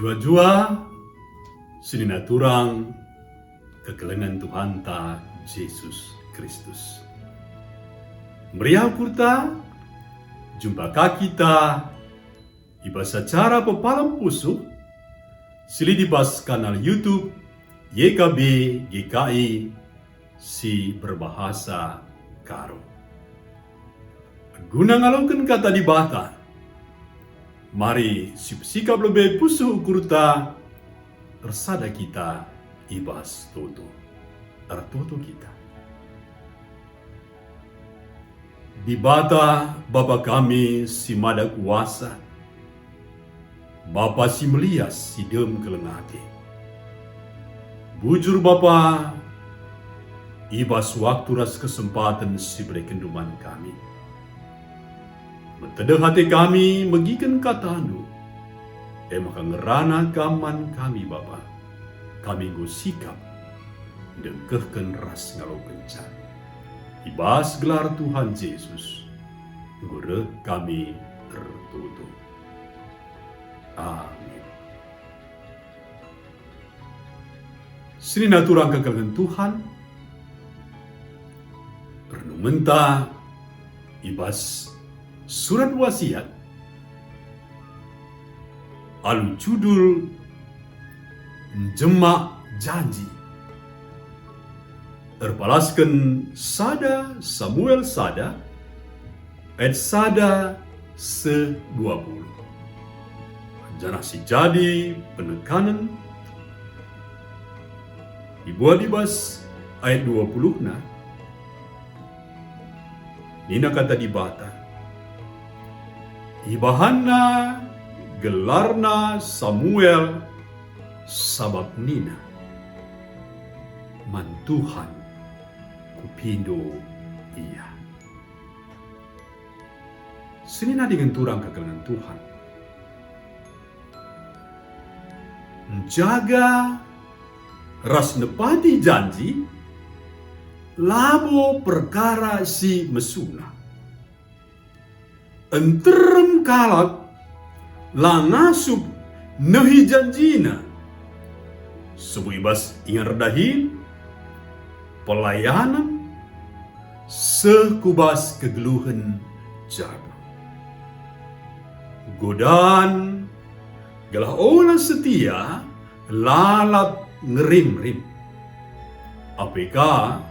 Jua-jua sinina turang kekelengan Tuhan ta Yesus Kristus. Meriah kurta jumpa kita iba secara pepalam pusuh sili dibas kanal YouTube YKB GKI si berbahasa Karo. Guna ngalungkan kata di bata, mari sikap lebih pusuh kurta tersada kita ibas toto tertoto kita. Di bata Bapa kami si mada kuasa, Bapa si melias si dem kelengate. Bujur Bapa, ibas waktu ras kesempatan si beri kenduman kami. Mentedeh hati kami megikan katanu, maka ngerana kaman kami Bapa. Kami go sikap dengkehken ras ngalau kencan. Ibas gelar Tuhan Yesus, ngure kami tertutup. Amin. Sini naturang kekelengan Tuhan, renungenta ibas surat wasiat, alu judul Jemak Janji. Terpalaskan sada Samuel sada, ayat sada se-20. Janah si jadi penekanan, dibuat dibas ayat 20 na. Nina kata di bata, ibahanna gelarna Samuel sabab nina mantuhan kupindo ia. Senina dengan turang kekelengan Tuhan, menjaga ras nepati janji labo perkara si mesuna. Enterem kalak langasub nehi janjina. Sebuibas ingat redahin pelayanan sekubas kegeluhan jaga. Godan galah olah setia lalap ngerim-rim. Apakah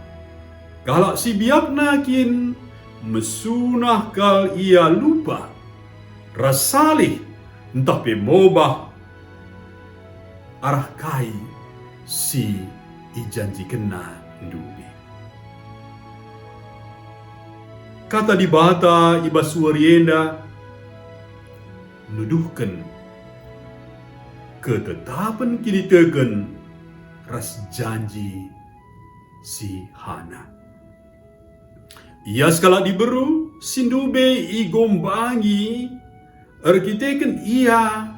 kalau si biak nakin mesunah kal ia lupa rasalih entah pemobah arah kai si ijanji kena dubi. Kata di bata ibas suarienda nuduhkan ketetapan kini teken ras janji si Hana. Ia sekala diberu sindube igombangi arkiteken ia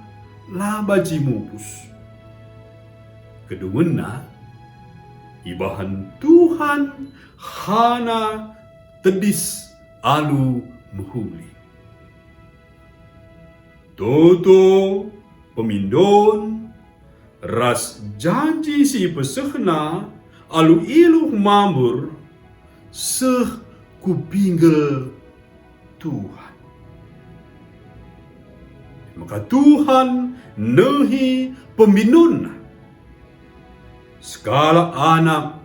labaji mupus. Kedua ibahan Tuhan Hana tedis alu muhuli. Toto pemindon ras janji si pesehna alu iluh mambur seh kupinggel Tuhan. Maka Tuhan nehi pembinona skala anak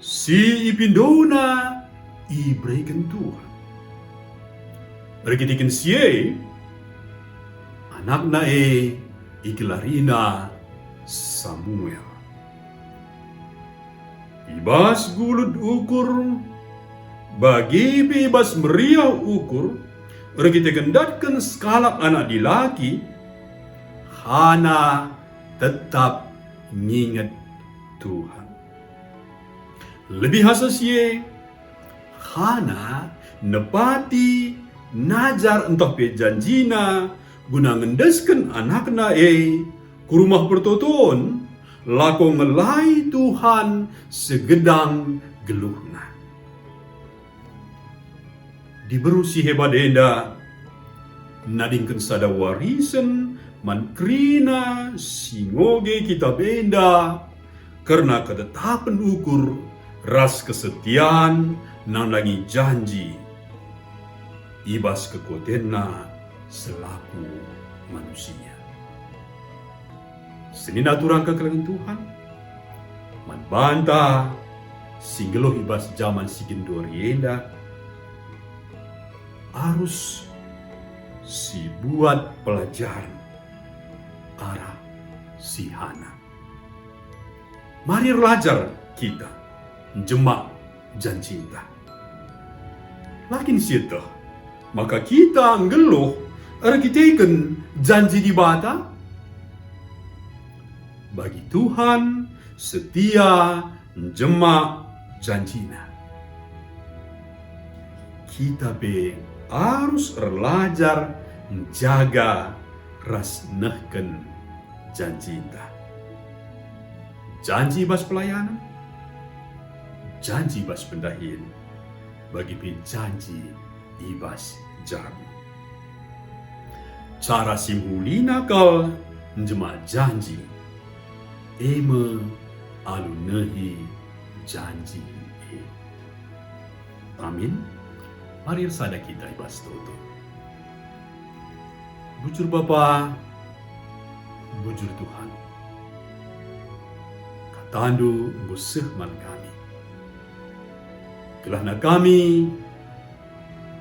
si ipindona iberikan Tuhan. Berkitikin siye anak nae ikilarina Samuel. Ibas gulut ukur bagi bebas meriah ukur kita kendatkan skala anak dilaki Hana tetap nginget Tuhan. Lebih hasasie Hana nepati najar entah pe janjina guna ngendeskan anakna ke rumah pertoton lako ngelai Tuhan segedang geluhna. Diberusi hebat enda nadingkan sada warisan mankrina singoge kita benda karena ketetapan ukur ras kesetiaan nang lagi janji ibas kekotena selaku manusia. Senin aturan kekelangan Tuhan manbanta singgelo ibas zaman sigendorienda harus si buat pelajaran arah si Hana. Mari belajar kita jemak janji kita. Lakin situ maka kita ngeluh kita janji di bata bagi Tuhan setia jemak janjina. Kita harus belajar menjaga ras nehken janji kita. Janji bas pelayanan, janji bas pendahin, bagi janji ibas jago. Cara simulina kal jema janji, eme alu nehi janji. Amin. Mari sada kita ibas toto. Bujur Bapa, bujur Tuhan. Katandu nguseh man kami. Kelahna kami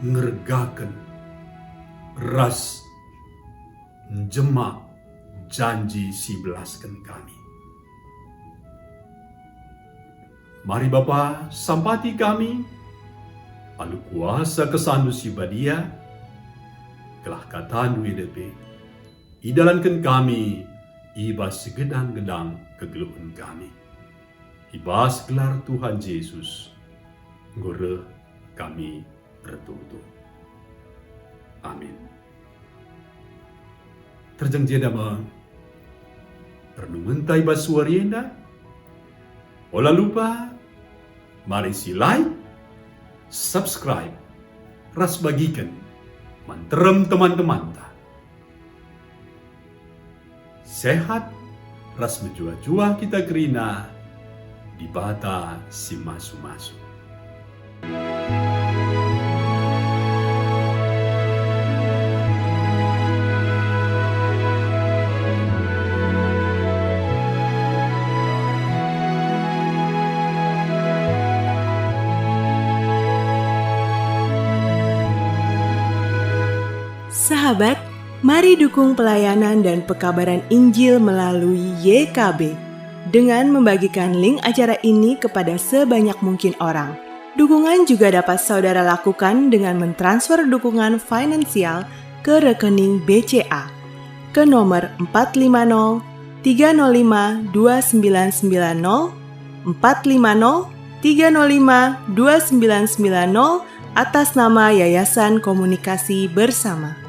ngergakan ras jemak janji si belaskan kami. Mari Bapa sampati kami alu kuasa kesandu si badia kelah katandu hidepe idalankan kami ibas segedang-gedang kegeluhan kami. Ibas gelar Tuhan Yesus gore kami bertutup. Amin. Terjang jeda ma renungan tai basuarienda. Ola lupa mari si like, subscribe, ras bagikan manterem teman-teman ta. Sehat ras menjua-jua kita kerina di bata si masu-masu. Sahabat, mari dukung pelayanan dan pekabaran Injil melalui YKB dengan membagikan link acara ini kepada sebanyak mungkin orang. Dukungan juga dapat saudara lakukan dengan mentransfer dukungan finansial ke rekening BCA ke nomor 450 305 2990 450 305 2990 atas nama Yayasan Komunikasi Bersama.